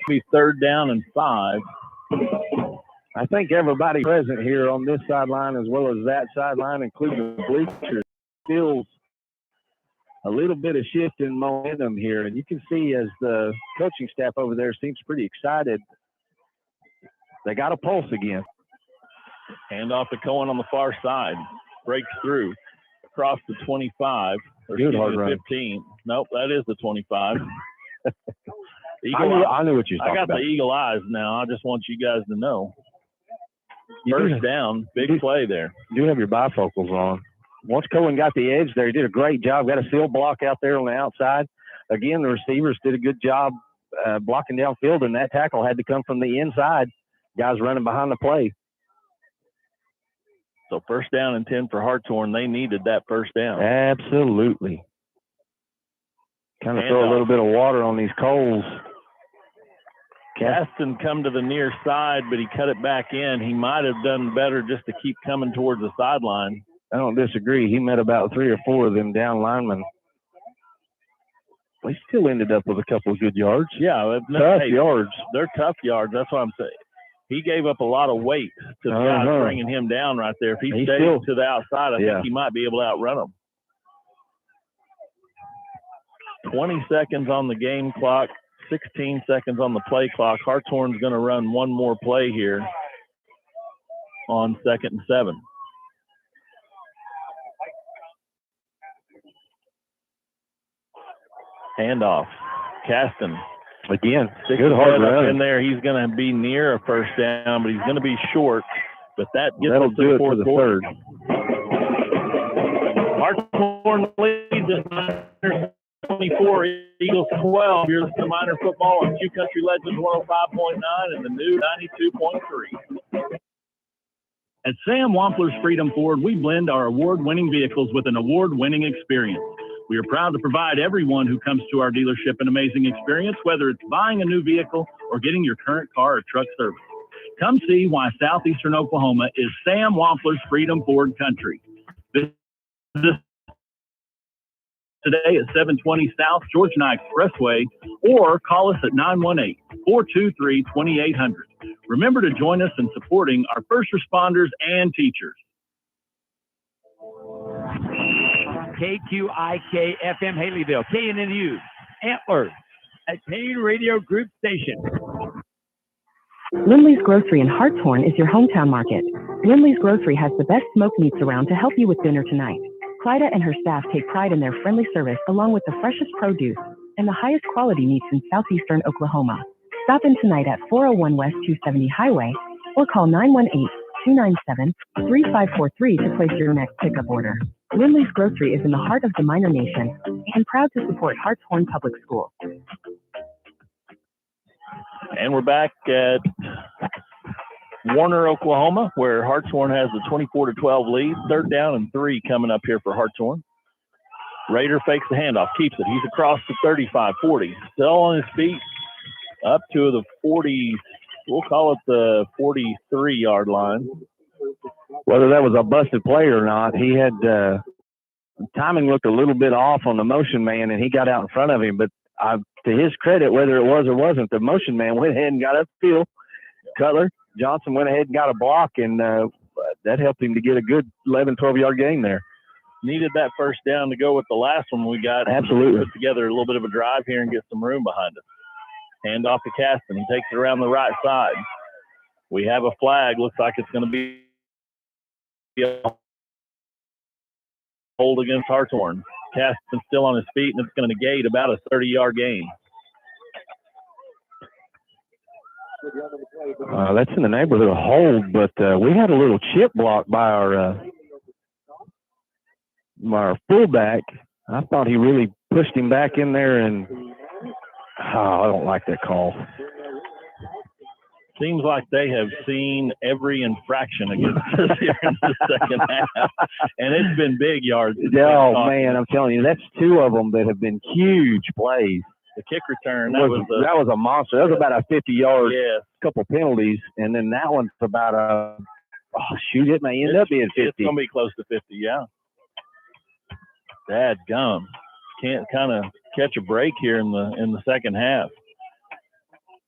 Be 3rd down and 5. I think everybody present here on this sideline as well as that sideline, including the bleachers, feels a little bit of shift in momentum here. And you can see as the coaching staff over there seems pretty excited. They got a pulse again. Hand off to Cohen on the far side. Breaks through across the 25. Or Good excuse hard me, the run. 15. Nope, that is the 25. I knew what you were talking I got about. the eagle eyes now. I just want you guys to know. You First down, big play there. You do have your bifocals on. Once Cohen got the edge there, he did a great job. Got a seal block out there on the outside. Again, the receivers did a good job blocking downfield, and that tackle had to come from the inside. Guys running behind the play. So 1st down and 10 for Hartshorne. They needed that 1st down. Absolutely. Kind of throw a little bit of water on these coals. Caston come to the near side, but he cut it back in. He might have done better just to keep coming towards the sideline. I don't disagree. He met about 3 or 4 of them down linemen. He still ended up with a couple of good yards. Yeah. Tough yards. They're tough yards. That's what I'm saying. He gave up a lot of weight to the guys bringing him down right there. If he stays to the outside, I think he might be able to outrun him. 20 seconds on the game clock, 16 seconds on the play clock. Hartshorne's going to run one more play here on 2nd and 7. Handoff. Caston. Again, good hard run. In there, he's going to be near a 1st down, but he's going to be short. But that'll do it for the 3rd. Hartshorne leads at 24, Eagles 12. Here's the Minor Football on Q Country Legends 105.9 and the new 92.3. At Sam Wampler's Freedom Ford, we blend our award-winning vehicles with an award-winning experience. We are proud to provide everyone who comes to our dealership an amazing experience, whether it's buying a new vehicle or getting your current car or truck service. Come see why Southeastern Oklahoma is Sam Wampler's Freedom Ford Country. Visit today at 720 South Georgia Expressway or call us at 918-423-2800. Remember to join us in supporting our first responders and teachers. KQIK FM Haleyville, KNNU, Antler, a Kane Radio Group station. Lindley's Grocery in Hartshorne is your hometown market. Lindley's Grocery has the best smoked meats around to help you with dinner tonight. Clyda and her staff take pride in their friendly service along with the freshest produce and the highest quality meats in southeastern Oklahoma. Stop in tonight at 401 West 270 Highway or call 918-297-3543 to place your next pickup order. Lindley's Grocery is in the heart of the Minor Nation and proud to support Hartshorne Public School. And we're back at Warner, Oklahoma, where Hartshorne has the 24-12 lead. 3rd down and 3 coming up here for Hartshorne. Raider fakes the handoff, keeps it. He's across the 35-40. Still on his feet, up to the 40, we'll call it the 43-yard line. Whether that was a busted play or not, he had timing looked a little bit off on the motion man, and he got out in front of him. But to his credit, whether it was or wasn't, the motion man went ahead and got upfield. Cutler Johnson went ahead and got a block, and that helped him to get a good 11, 12-yard gain there. Needed that 1st down to go with the last one we got. Absolutely. Put together a little bit of a drive here and get some room behind us. Hand off to Caston. He takes it around the right side. We have a flag. Looks like it's going to be a hold against Hartshorne. Caston still on his feet, and it's going to negate about a 30-yard gain. That's in the neighborhood of hold, but we had a little chip block by our fullback. I thought he really pushed him back in there, and I don't like that call. Seems like they have seen every infraction against us here in the second half, and it's been big yards. Oh, man, I'm telling you, that's 2 of them that have been huge plays. The kick return, that was a monster. That was about a 50-yard, couple penalties, and then that one's about it may end up being 50. It's going to be close to 50, yeah. Dadgum. Can't kind of catch a break here in the second half.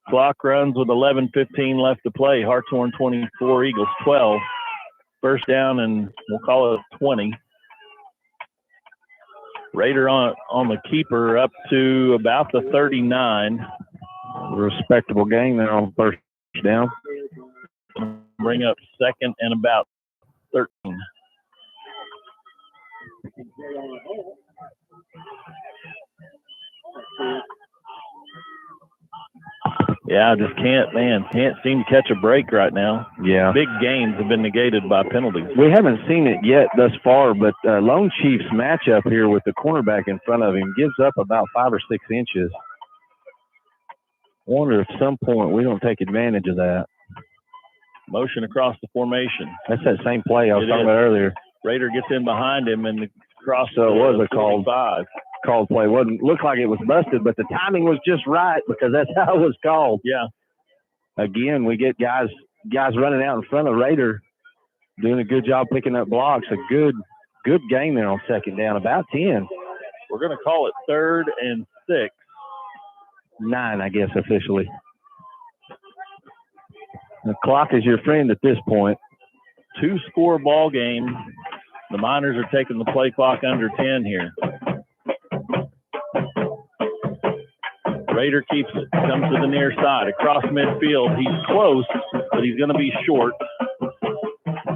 Clock runs with 11:15 left to play. Hartshorne 24, Eagles 12. First down, and we'll call it 20. Raider on the keeper up to about the 39. Respectable game there on first down. Bring up second and about 13. Yeah, I just can't seem to catch a break right now. Yeah. Big gains have been negated by penalties. We haven't seen it yet thus far, but Lone Chief's matchup here with the cornerback in front of him gives up about 5 or 6 inches. I wonder if at some point we don't take advantage of that. Motion across the formation. That's that same play I was talking about earlier. Raider gets in behind him and across. So it was a called play. Wouldn't look like it was busted, but the timing was just right because that's how it was called. Yeah. Again, we get guys running out in front of Raider, doing a good job picking up blocks. A good game there on second down, about 10. We're going to call it 3rd and 6. 9, I guess, officially. The clock is your friend at this point. 2-score ball game. The Miners are taking the play clock under 10 here. Raider keeps it. Comes to the near side. Across midfield. He's close, but he's going to be short.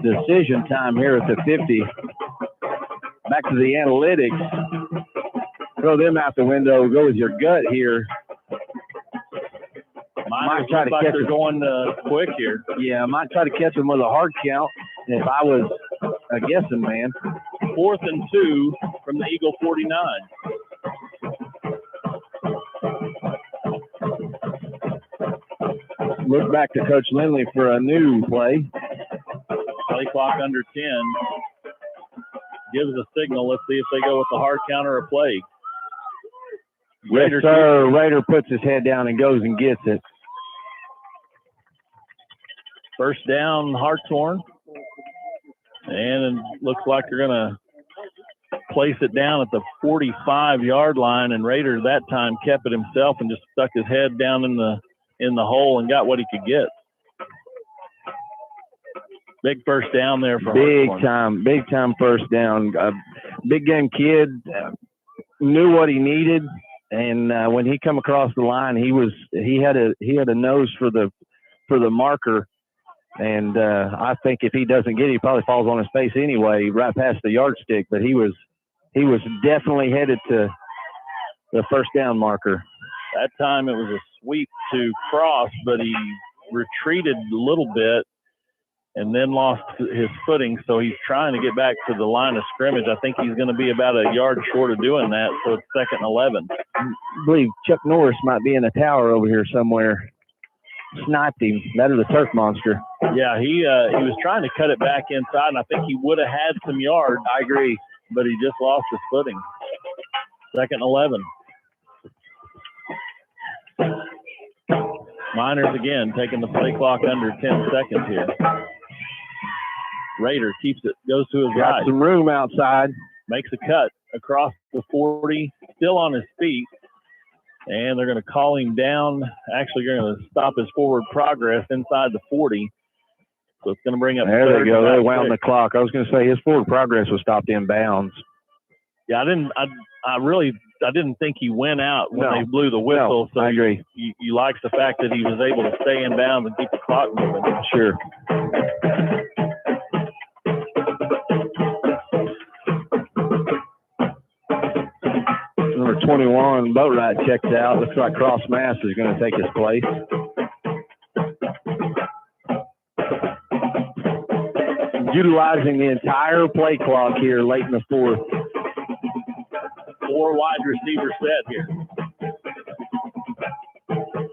Decision time here at the 50. Back to the analytics. Throw them out the window. Go with your gut here. Might try to catch they're going quick here. Yeah, I might try to catch them with a hard count if I was a guessing man. 4th and 2 from the Eagle 49. Look back to Coach Lindley for a new play. Play clock under 10. Gives a signal. Let's see if they go with the hard count or a play. Yes, sir. Raider puts his head down and goes and gets it. First down, Hartshorne. And it looks like they're going to place it down at the 45-yard line. And Raider that time kept it himself and just stuck his head down in the hole and got what he could get. Big first down there for Hartshorne. Big time first down. Big game kid, knew what he needed. And when he come across the line, he had a nose for the marker, and I think if he doesn't get it, he probably falls on his face anyway, right past the yardstick. But he was definitely headed to the first down marker. That time it was a sweep to cross, but he retreated a little bit and then lost his footing. So he's trying to get back to the line of scrimmage. I think he's going to be about a yard short of doing that. So it's 2nd and 11. I believe Chuck Norris might be in the tower over here somewhere. Sniped him. That is a turf monster. Yeah, he was trying to cut it back inside, and I think he would have had some yards. I agree. But he just lost his footing. 2nd and 11. Miners again taking the play clock under 10 seconds here. Raider keeps it, goes to his right. Got some room outside. Makes a cut across the 40, still on his feet. And they're going to call him down. Actually, they're going to stop his forward progress inside the 40. So it's going to bring up. There they go. They wound the clock. I was going to say his forward progress was stopped in bounds. Yeah, I didn't think he went out when they blew the whistle. No, I agree. You likes the fact that he was able to stay in bounds and keep the clock moving. Sure. Number 21, Boatwright checks out. Looks like Cross Mass is going to take his place. Utilizing the entire play clock here late in the 4th. 4 wide receiver set here.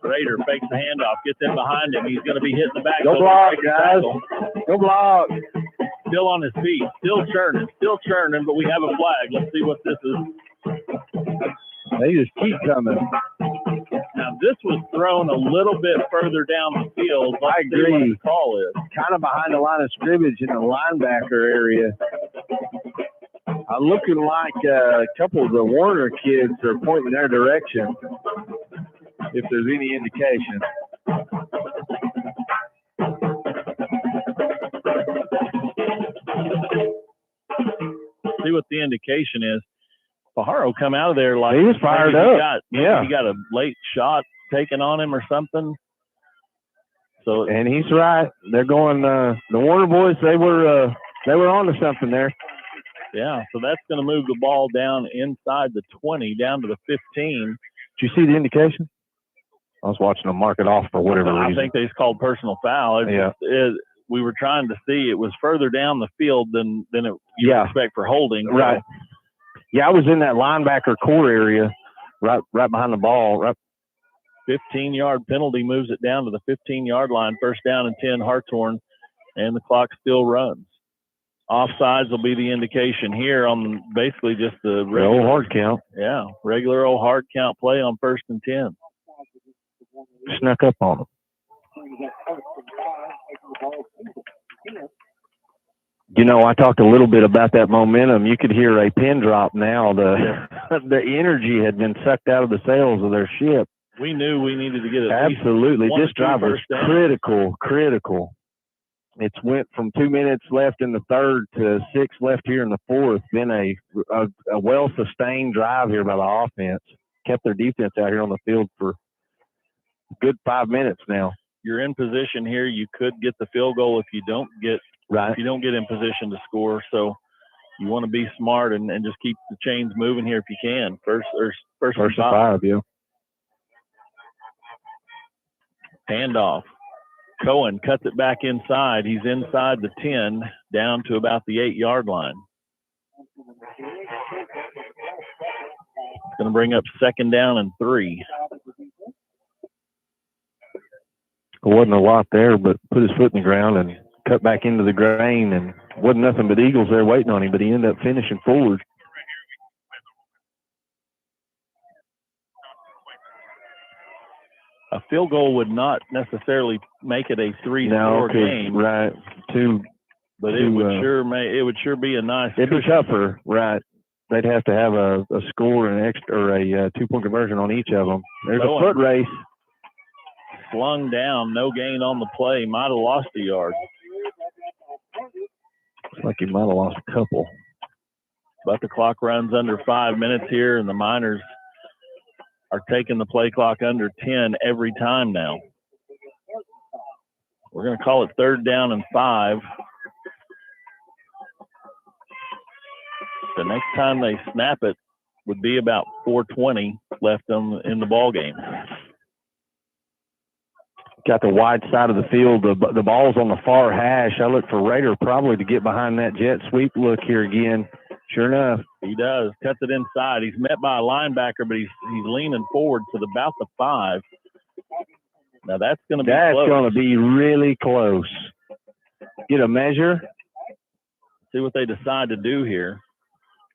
Raider fakes the handoff, gets in behind him. He's going to be hitting the back. Go block, guys. Go block. Still on his feet, still churning, but we have a flag. Let's see what this is. They just keep coming. Now, this was thrown a little bit further down the field. I agree. See what the call is. Kind of behind the line of scrimmage in the linebacker area. Looking like a couple of the Warner kids are pointing their direction, if there's any indication. the indication is Pajaro come out of there like he was fired up. He got a late shot taken on him or something. So, and he's right. They're going. The Warner boys. They were on to something there. Yeah. So that's going to move the ball down inside the 20, down to the 15. Did you see the indication? I was watching them mark it off for whatever reason. I think they just called personal foul. We were trying to see. It was further down the field than you would expect for holding. Right. So. Yeah, I was in that linebacker core area, right behind the ball. Right. 15-yard penalty moves it down to the 15-yard line. First down and 10, Hartshorne, and the clock still runs. Offsides will be the indication here on basically just the old hard count. Yeah, regular old hard count play on 1st and 10. Snuck up on them. You know, I talked a little bit about that momentum. You could hear a pin drop now. The energy had been sucked out of the sails of their ship. We knew we needed to get it. Absolutely. This drive was critical. It's went from 2 minutes left in the third to 6 left here in the fourth. Been a well-sustained drive here by the offense. Kept their defense out here on the field for a good 5 minutes now. You're in position here. You could get the field goal if you don't get right. If you don't get in position to score. So you want to be smart and just keep the chains moving here if you can. First and 5. Yeah. Handoff. Cohen cuts it back inside. He's inside the 10, down to about the 8-yard line. It's going to bring up 2nd down and 3. There wasn't a lot there, but put his foot in the ground and cut back into the grain, and wasn't nothing but Eagles there waiting on him, but he ended up finishing forward. A field goal would not necessarily make it a 3-score game, right? It would sure be a nice. It'd be tougher, right? They'd have to have a score and a 2-point conversion on each of them. There's a foot race. Slung down, no gain on the play. Might have lost a yard. Looks like he might have lost a couple. But the clock runs under 5 minutes here, and the Miners are taking the play clock under 10 every time now. We're going to call it 3rd down and 5. The next time they snap it would be about 4:20 left in the ball game. Got the wide side of the field. The ball's on the far hash. I look for Rader probably to get behind that jet sweep look here again. Sure enough. He does. Cuts it inside. He's met by a linebacker, but he's leaning forward to about the 5. Now that's going to be close. That's going to be really close. Get a measure. See what they decide to do here.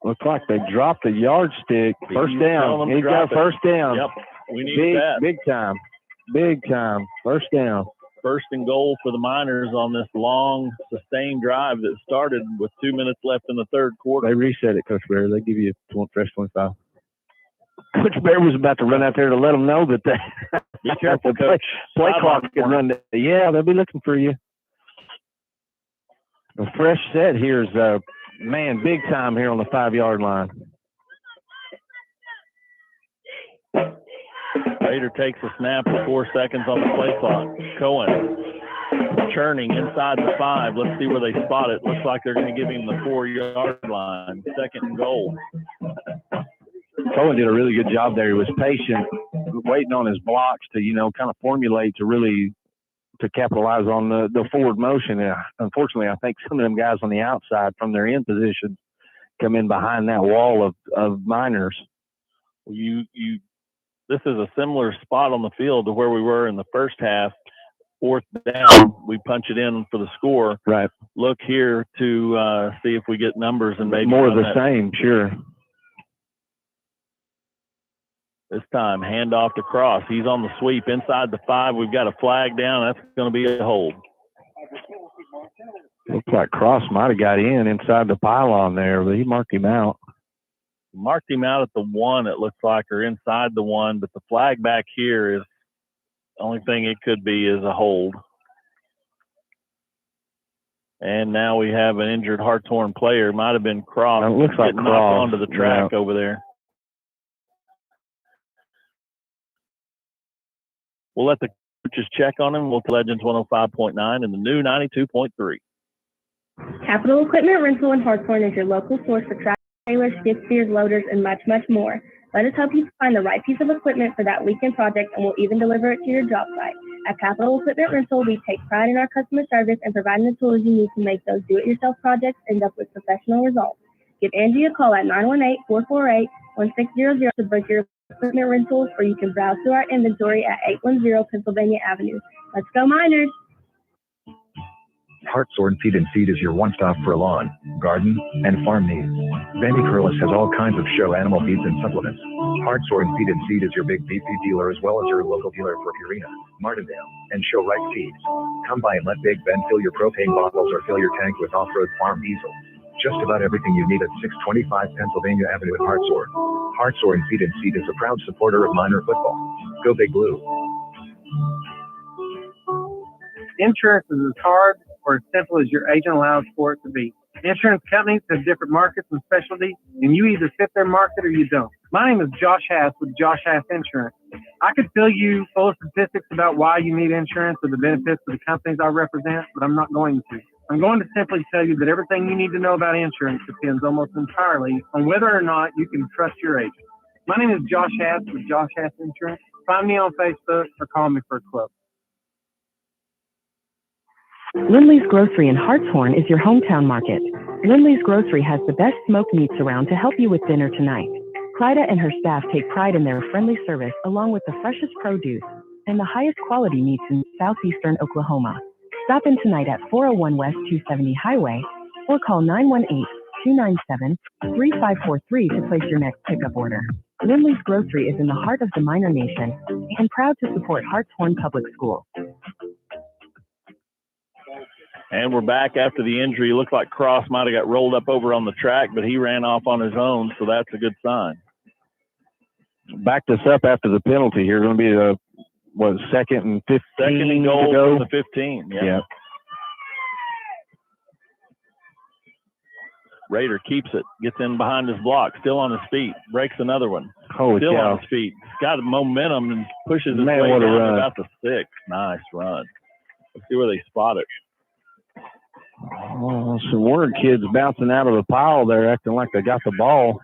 Looks like they dropped the yardstick. First down. He's got first down. Yep. We need that. Big time. Big time. First down. 1st and goal for the Miners on this long, sustained drive that started with 2 minutes left in the 3rd quarter. They reset it, Coach Bear. They give you a fresh 25. Coach Bear was about to run out there to let them know that be careful, Coach. Play clock can run. Yeah, they'll be looking for you. A fresh set here is, big time here on the 5-yard line. Rader takes a snap with 4 seconds on the play clock. Cohen churning inside the 5. Let's see where they spot it. Looks like they're going to give him the 4-yard line. 2nd and goal. Cohen did a really good job there. He was patient, waiting on his blocks to, kind of formulate to capitalize on the forward motion. And unfortunately, I think some of them guys on the outside from their end position come in behind that wall of Miners. This is a similar spot on the field to where we were in the first half. 4th down, we punch it in for the score. Right. Look here to see if we get numbers and maybe more of the same. Sure. This time, handoff to Cross. He's on the sweep inside the 5. We've got a flag down. That's going to be a hold. Looks like Cross might have got inside the pylon there, but he marked him out. Marked him out at the 1, it looks like, or inside the 1, but the flag back here is the only thing it could be is a hold. And now we have an injured Hartshorne player. Might have been Cross. It looks like knocked Cross onto the track over there. We'll let the coaches check on him. We'll Legends 105.9 and the new 92.3. Capital Equipment Rental in Hartshorne is your local source for tractors, trailers, skid steers, loaders, and much, much more. Let us help you find the right piece of equipment for that weekend project, and we'll even deliver it to your job site. At Capital Equipment Rental, we take pride in our customer service and providing the tools you need to make those do-it-yourself projects end up with professional results. Give Angie a call at 918-448-1600 to book your equipment rentals, or you can browse through our inventory at 810 Pennsylvania Avenue. Let's go Miners! Hartshorne Feed and Seed is your one-stop for lawn, garden, and farm needs. Vandy Curlis has all kinds of show animal feeds and supplements. Hartshorne Feed and Seed is your big beef feed dealer as well as your local dealer for Purina, Martindale, and Show Right Feeds. Come by and let Big Ben fill your propane bottles or fill your tank with off-road farm diesel. Just about everything you need at 625 Pennsylvania Avenue in Hartshorne. Hartshorne Feed and Seed is a proud supporter of Miner football. Go Big Blue. Insurance is as hard or as simple as your agent allows for it to be. Insurance companies have different markets and specialties, and you either fit their market or you don't. My name is Josh Hass with Josh Hass Insurance. I could fill you full of statistics about why you need insurance or the benefits of the companies I represent, but I'm not going to. I'm going to simply tell you that everything you need to know about insurance depends almost entirely on whether or not you can trust your agent. My name is Josh Hass with Josh Hass Insurance. Find me on Facebook or call me for a quote. Lindley's Grocery in Hartshorne is your hometown market. Lindley's Grocery has the best smoked meats around to help you with dinner tonight. Clyda and her staff take pride in their friendly service along with the freshest produce and the highest quality meats in southeastern Oklahoma. Stop in tonight at 401 West 270 Highway or call 918-297-3543 to place your next pickup order. Lindley's Grocery is in the heart of the Miner Nation and proud to support Hartshorne Public Schools. And we're back after the injury. It looked like Cross might have got rolled up over on the track, but he ran off on his own, so that's a good sign. Backed us up after the penalty here. Going to be the, second and 15 Second and goal to go? from the 15. Yeah. Raider keeps it, gets in behind his block, still on his feet, breaks another one. Holy still cow. on his feet. He's got momentum and pushes his Man, way what a down to run. about the 6. Nice run. Let's see where they spot it. Oh, some Warner kids bouncing out of the pile there, acting like they got the ball.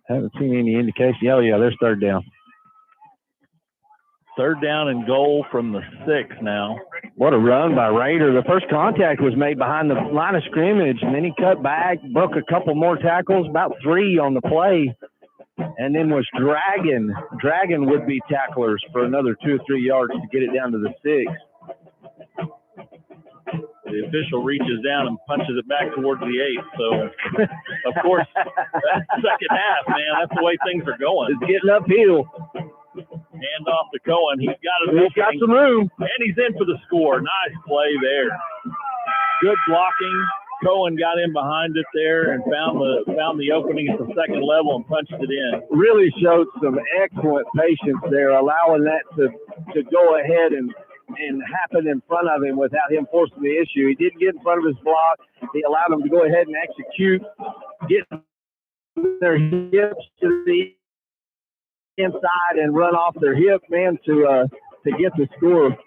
Haven't seen any indication. Oh, yeah, there's third down. Third down and goal from the 6 now. What a run by Raider. The first contact was made behind the line of scrimmage, and then he cut back, broke a couple more tackles, about 3 on the play, and then was dragging would-be tacklers for another 2 or 3 yards to get it down to the 6. The official reaches down and punches it back towards the 8. So, of course, that's second half, man. That's the way things are going. It's getting uphill. Hand off to Cohen. He's got some room. And he's in for the score. Nice play there. Good blocking. Cohen got in behind it there and found the opening at the second level and punched it in. Really showed some excellent patience there, allowing that to go ahead and happen in front of him without him forcing the issue. He didn't get in front of his block. He allowed him to go ahead and execute, get their hips to the inside and run off their hip, man, to get the score.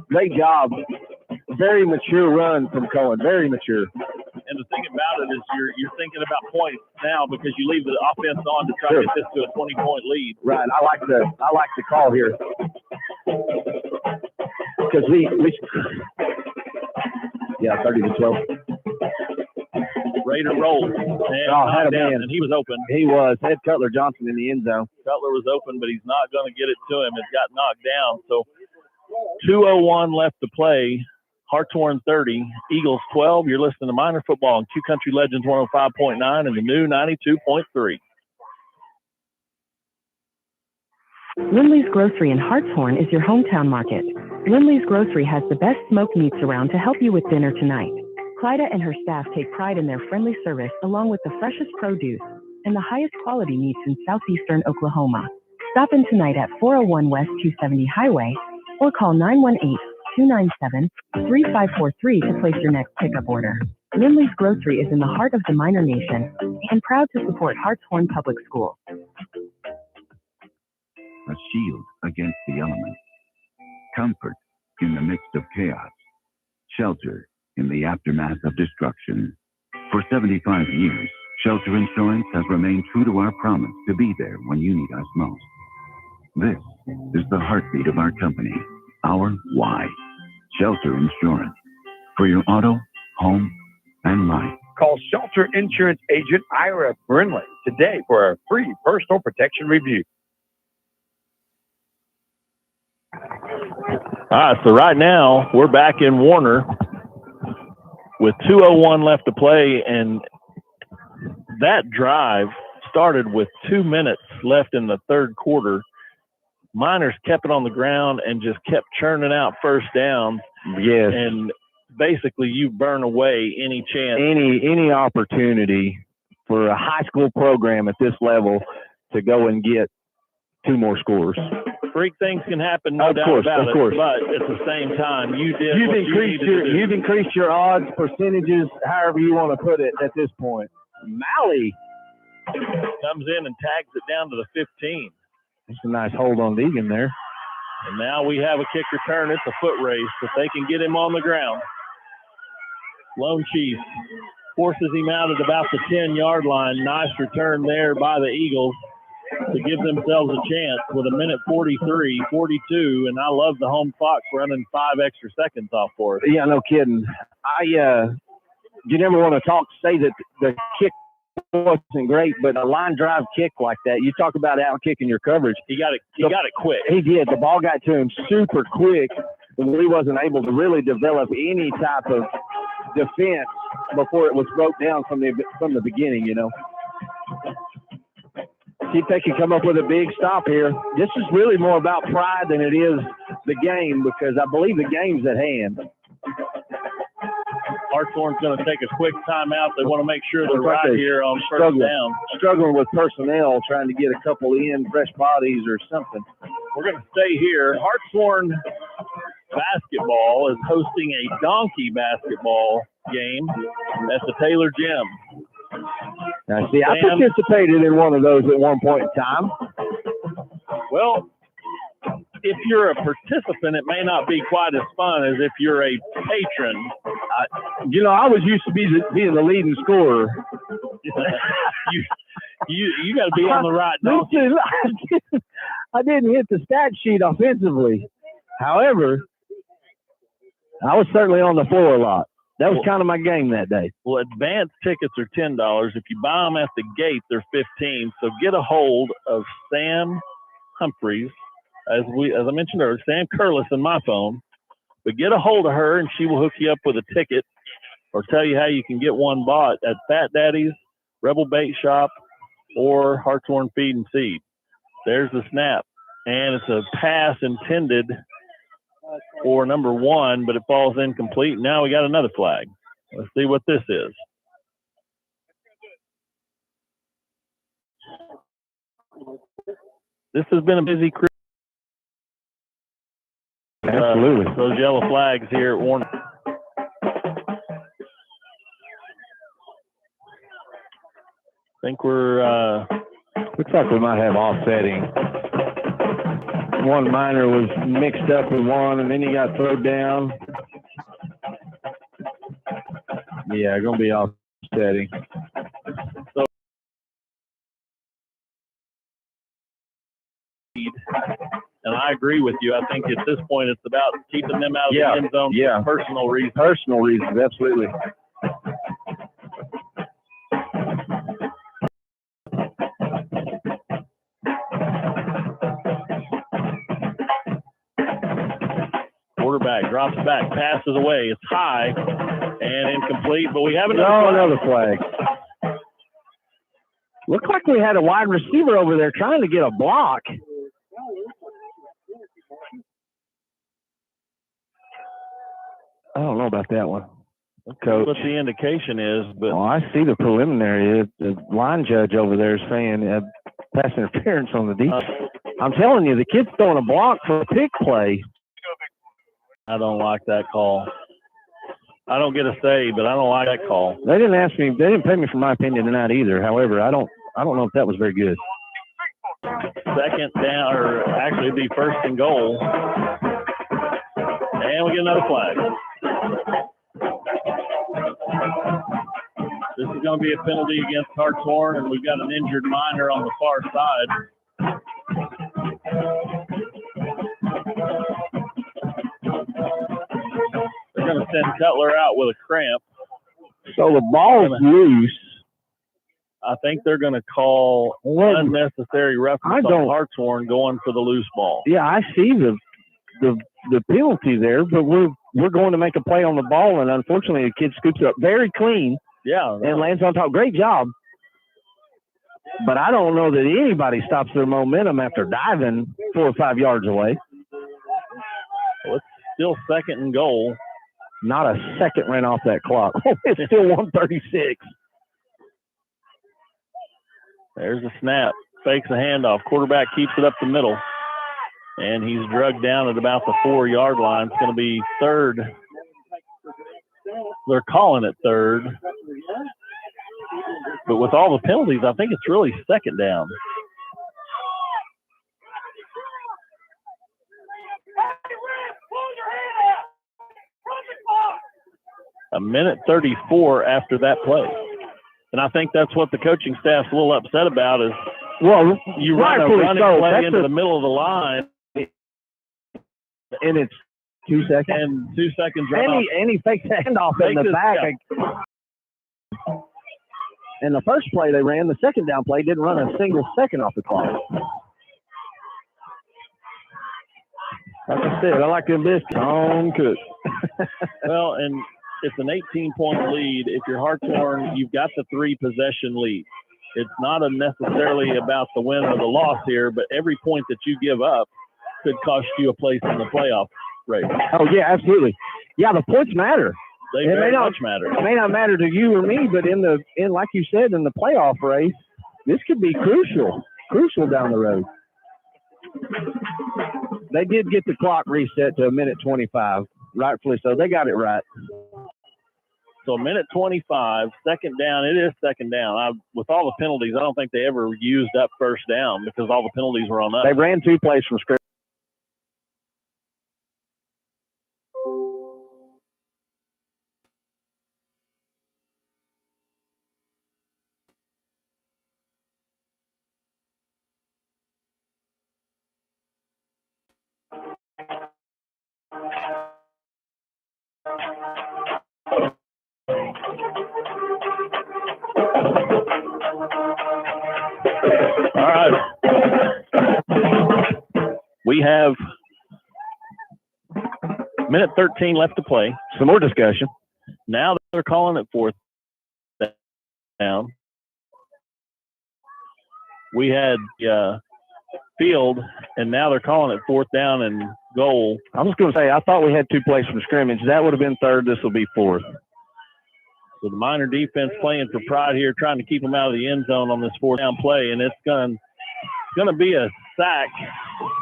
Great job. Very mature run from Cohen. Very mature. And the thing about it is you're thinking about points now because you leave the offense on to try to get this to a 20-point lead. Right. I like the call here. Because we 30-12. Raider rolled and had a man. And he was open. He was. Had Cutler Johnson in the end zone. Cutler was open, but he's not going to get it to him. It got knocked down. So 2:01 left to play. Hartshorne 30, Eagles 12. You're listening to Miner Football on Q Country Legends 105.9 and the new 92.3. Lindley's Grocery in Hartshorne is your hometown market. Lindley's Grocery has the best smoked meats around to help you with dinner tonight. Clyda and her staff take pride in their friendly service along with the freshest produce and the highest quality meats in southeastern Oklahoma. Stop in tonight at 401 West 270 Highway or call 297-3543 to place your next pickup order. Lindley's Grocery is in the heart of the Miner Nation and proud to support Hartshorne Public Schools. A shield against the elements. Comfort in the midst of chaos. Shelter in the aftermath of destruction. For 75 years, Shelter Insurance has remained true to our promise to be there when you need us most. This is the heartbeat of our company, our why. Shelter Insurance. For your auto, home, and life. Call Shelter Insurance Agent Ira Brindley today for a free personal protection review. All right, so right now we're back in Warner with 2:01 left to play, and that drive started with 2 minutes left in the third quarter. Miners kept it on the ground and just kept churning out first downs. Yes. And basically you burn away any chance. Any opportunity for a high school program at this level to go and get 2 more scores. Freak things can happen, no doubt about it. But at the same time, you've increased your odds percentages, however you want to put it at this point. Malley comes in and tags it down to the 15. That's a nice hold on Deegan there. And now we have a kick return. It's a foot race. If they can get him on the ground. Lone Chief forces him out at about the 10-yard line. Nice return there by the Eagles to give themselves a chance with 1:43:42, and I love the home clock running 5 extra seconds off for us. Yeah, no kidding. You never want to say that the kick wasn't great, but a line drive kick like that, you talk about out kicking your coverage. He got it quick. He did. The ball got to him super quick, and he wasn't able to really develop any type of defense before it was broke down from the beginning, you know. See if they can come up with a big stop here. This is really more about pride than it is the game, because I believe the game's at hand. Hartshorne's going to take a quick timeout. They want to make sure they're right here on first down. Struggling with personnel, trying to get a couple in, fresh bodies or something. We're going to stay here. Hartshorne basketball is hosting a donkey basketball game at the Taylor Gym. Now, see, I participated in one of those at one point in time. Well, if you're a participant, it may not be quite as fun as if you're a patron. I was used to being the leading scorer. you got to be on the right note. I didn't hit the stat sheet offensively. However, I was certainly on the floor a lot. That was kind of my game that day. Well, advance tickets are $10. If you buy them at the gate, they're $15. So get a hold of Sam Humphreys, as I mentioned earlier, Sam Curlis in my phone. But get a hold of her, and she will hook you up with a ticket or tell you how you can get one bought at Fat Daddy's, Rebel Bait Shop, or Hartshorne Feed and Seed. There's the snap, and it's a pass intended for number 1, but it falls incomplete. Now we got another flag. Let's see what this is. This has been a busy crew. Absolutely. Those yellow flags here at Warner. I think we're looks like we might have offsetting. One Miner was mixed up with one, and then he got thrown down. Yeah, going to be offsetting. So, and I agree with you. I think at this point it's about keeping them out of the end zone for personal reasons. Personal reasons, absolutely. Quarterback drops back, passes away. It's high and incomplete, but we have another flag. Looked like we had a wide receiver over there trying to get a block. I don't know about that one. Coach. What the indication is, but I see the preliminary. The line judge over there is saying pass interference on the defense. I'm telling you, the kid's throwing a block for a pick play. I don't like that call. I don't get a say, but I don't like that call. They didn't ask me. They didn't pay me for my opinion tonight either. However, I don't know if that was very good. Second down, or actually it'd be first and goal. And we get another flag. This is going to be a penalty against Hartshorne, and we've got an injured minor on the far side. They're going to send Cutler out with a cramp. So the ball's loose. I think they're going to call unnecessary roughness on Hartshorne going for the loose ball. Yeah, I see the penalty there, but we're going to make a play on the ball, and unfortunately the kid scoops it up very clean. Yeah. And lands on top. Great job. But I don't know that anybody stops their momentum after diving 4 or 5 yards away. Well, it's still second and goal. Not a second ran off that clock. It's still 1:36. There's a snap. Fakes a handoff. Quarterback keeps it up the middle. And he's drugged down at about the 4-yard line. It's going to be third. They're calling it third. But with all the penalties, I think it's really second down. A minute 34 after that play. And I think that's what the coaching staff's a little upset about is, well, you run a running play into the middle of the line. And it's 2 seconds. And 2 seconds and he fakes the handoff in the back. And the first play they ran, the second down play, didn't run a single second off the clock. Like I said, I like them biscuits. On cook. Well, and it's an 18-point lead. If you're Hartshorne, you've got the 3-possession lead. It's not necessarily about the win or the loss here, but every point that you give up could cost you a place in the playoff race. Oh, yeah, absolutely. Yeah, the points matter. They very much matter. It may not matter to you or me, but in like you said, in the playoff race, this could be crucial down the road. They did get the clock reset to a minute 25, rightfully so. They got it right. So a minute 25, second down. It is second down. With all the penalties, I don't think they ever used up first down because all the penalties were on us. They ran 2 plays from scrimmage. All right. We have minute 13 left to play. Some more discussion. Now they're calling it fourth down. We had field, and now they're calling it fourth down and goal. I was going to say, I thought we had 2 plays from scrimmage. That would have been third. This will be fourth. So the minor defense playing for pride here, trying to keep them out of the end zone on this fourth down play, and it's going to be a sack.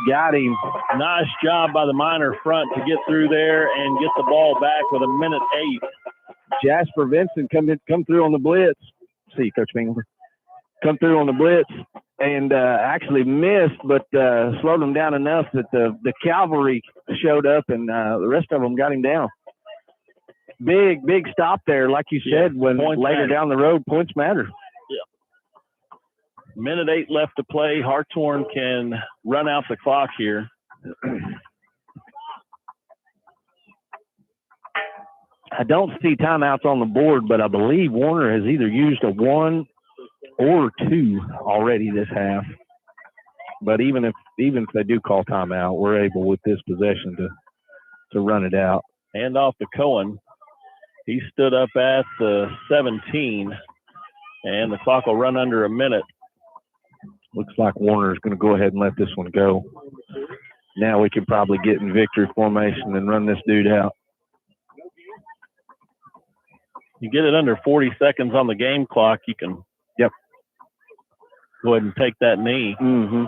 Got him. Nice job by the minor front to get through there and get the ball back with a minute 8. Jasper Vincent come through on the blitz. See you, Coach Bingham. Come through on the blitz and actually missed, but slowed them down enough that the cavalry showed up and the rest of them got him down. Big stop there, like you said, when later down the road, points matter. Yeah. Minute 8 left to play. Hartshorne can run out the clock here. I don't see timeouts on the board, but I believe Warner has either used a 1 or 2 already this half. But even if they do call timeout, we're able with this possession to run it out. Hand off to Cohen. He stood up at the 17, and the clock will run under a minute. Looks like Warner is going to go ahead and let this one go. Now we can probably get in victory formation and run this dude out. You get it under 40 seconds on the game clock, you can go ahead and take that knee. Mm-hmm.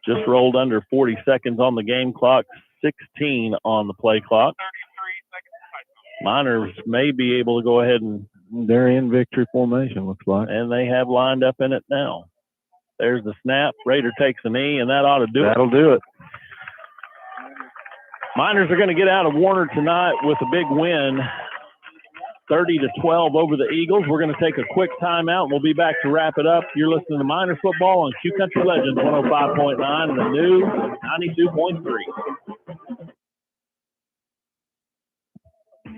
Just rolled under 40 seconds on the game clock, 16 on the play clock. Miners may be able to go ahead and they're in victory formation, looks like. And they have lined up in it now. There's the snap. Raider takes a knee, and that ought to do it. That'll do it. Miners are going to get out of Warner tonight with a big win, 30-12 over the Eagles. We're going to take a quick timeout, and we'll be back to wrap it up. You're listening to Miners Football on Q Country Legends 105.9 and the new 92.3.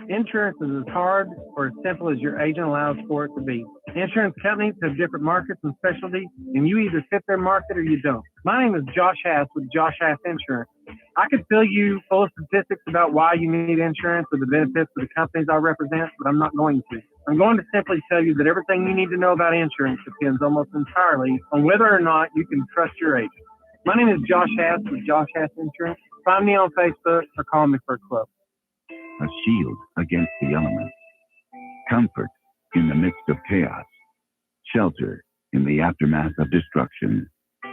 Insurance is as hard or as simple as your agent allows for it to be. Insurance companies have different markets and specialties, and you either fit their market or you don't. My name is Josh Hass with Josh Hass Insurance. I could fill you full of statistics about why you need insurance or the benefits of the companies I represent, but I'm not going to. I'm going to simply tell you that everything you need to know about insurance depends almost entirely on whether or not you can trust your agent. My name is Josh Hass with Josh Hass Insurance. Find me on Facebook or call me for a quote. A shield against the elements, comfort in the midst of chaos, shelter in the aftermath of destruction.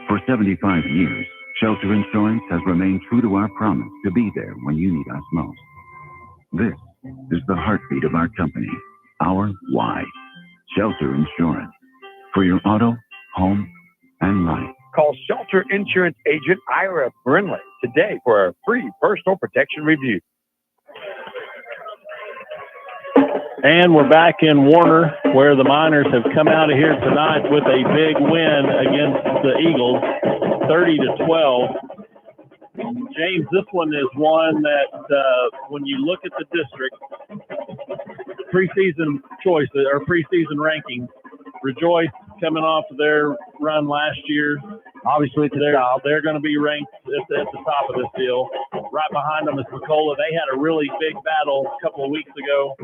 For 75 years, Shelter Insurance has remained true to our promise to be there when you need us most. This is the heartbeat of our company, our why. Shelter Insurance. For your auto, home, and life. Call Shelter Insurance Agent Ira Brindley today for a free personal protection review. And we're back in Warner, where the Miners have come out of here tonight with a big win against the Eagles, 30-12. James, this one is one that when you look at the district preseason choices or preseason rankings, Rejoice coming off of their run last year. Obviously, they're going to be ranked at the top of this deal. Right behind them is Pensacola. They had a really big battle a couple of weeks ago.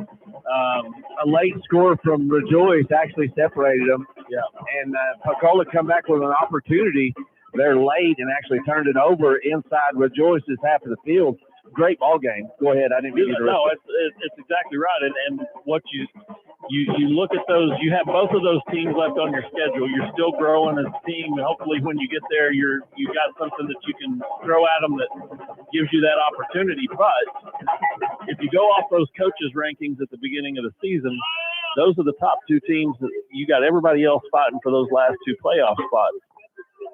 A late score from Rejoice actually separated them. Yeah. And Pensacola come back with an opportunity. They're late and actually turned it over inside Rejoice's half of the field. Great ball game. Go ahead. I didn't mean to No, it's exactly right. And what you look at those, you have both of those teams left on your schedule. You're still growing as a team. Hopefully when you get there, you got something that you can throw at them that gives you that opportunity. But if you go off those coaches' rankings at the beginning of the season, those are the top two teams that you got everybody else fighting for those last two playoff spots.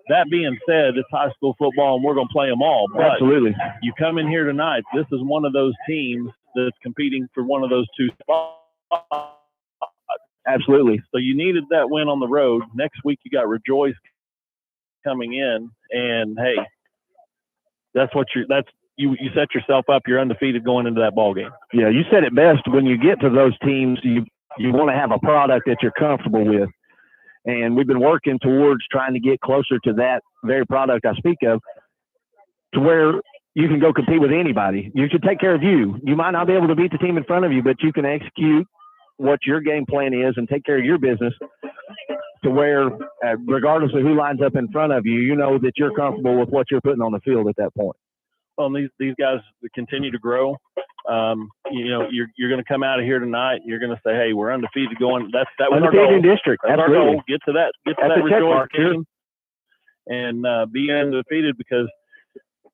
That being said, it's high school football, and we're going to play them all. But absolutely. You come in here tonight, this is one of those teams that's competing for one of those two spots. Absolutely. So you needed that win on the road. Next week you got Rejoice coming in, and hey, you set yourself up. You're undefeated going into that ball game. Yeah, you said it best. When you get to those teams, you want to have a product that you're comfortable with. And we've been working towards trying to get closer to that very product I speak of, to where you can go compete with anybody. You should take care of you. You might not be able to beat the team in front of you, but you can execute what your game plan is and take care of your business to where, regardless of who lines up in front of you, you know that you're comfortable with what you're putting on the field at that point. Well, these guys continue to grow. You're going to come out of here tonight and you're going to say, hey, we're undefeated going. That was our goal. District. That's absolutely. Our goal. Get to that Rejoice game and be undefeated, because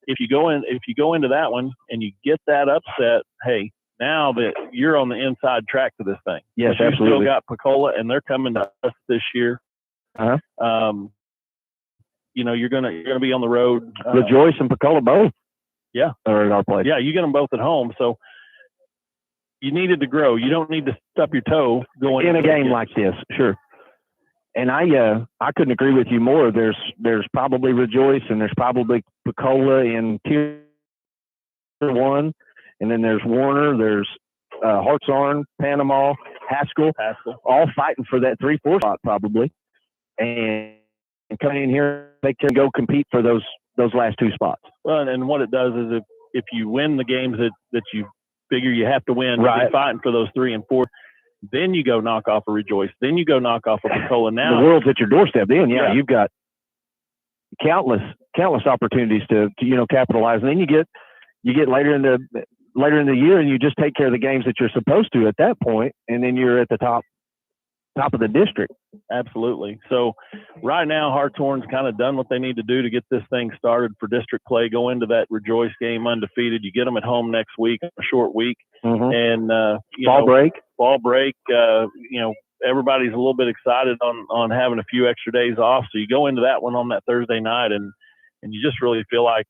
if you go into that one and you get that upset, hey, now that you're on the inside track to this thing. Yes, you absolutely. still got Pensacola, and they're coming to us this year. Uh-huh. You're gonna be on the road. Rejoice and Pensacola both. Yeah. Are at our place. Yeah, you get them both at home. So you needed to grow. You don't need to stub your toe going in a game like this. Sure. And I couldn't agree with you more. There's probably Rejoice and there's probably Pensacola in Tier 1, and then there's Warner, there's Hartshorne, Panama, Haskell, all fighting for that 3-4 spot probably. And coming in here, they can go compete for those last two spots. Well, and what it does is if you win the games that you figure you have to win, right, you're fighting for those 3 and 4, then you go knock off a Rejoice, then you go knock off a Pensacola. Now the world's at your doorstep. Then you've got countless opportunities to capitalize. And then you get later in the year and you just take care of the games that you're supposed to at that point, and then you're at the top top of the district. Absolutely. So right now, Hartshorne's kind of done what they need to do to get this thing started for district play. Go into that Rejoice game undefeated. You get them at home next week, a short week, and ball break. Everybody's a little bit excited on having a few extra days off. So you go into that one on that Thursday night, and you just really feel like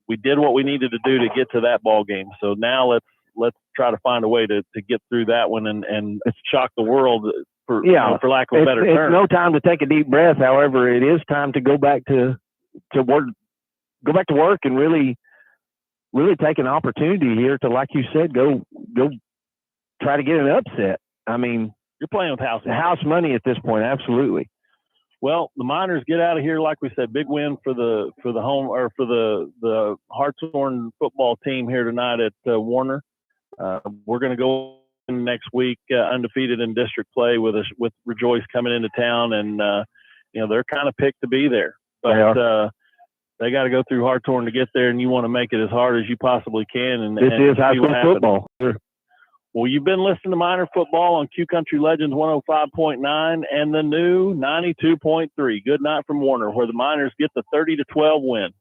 we did what we needed to do to get to that ball game. So now let's try to find a way to get through that one and shock the world for lack of a better term. It's no time to take a deep breath. However, it is time to go back to work and really take an opportunity here to, like you said, go try to get an upset. I mean, you're playing with house money at this point. Absolutely. Well, the Miners get out of here, like we said, big win for the home or for the Hartshorne football team here tonight at Warner. We're going to go in next week undefeated in district play with Rejoice coming into town, and they're kind of picked to be there, but they got to go through Hartshorne to get there, and you want to make it as hard as you possibly can. And this is high school football. Well, you've been listening to Miner Football on Q Country Legends 105.9 and the new 92.3. Good night from Warner, where the Miners get the 30-12 win.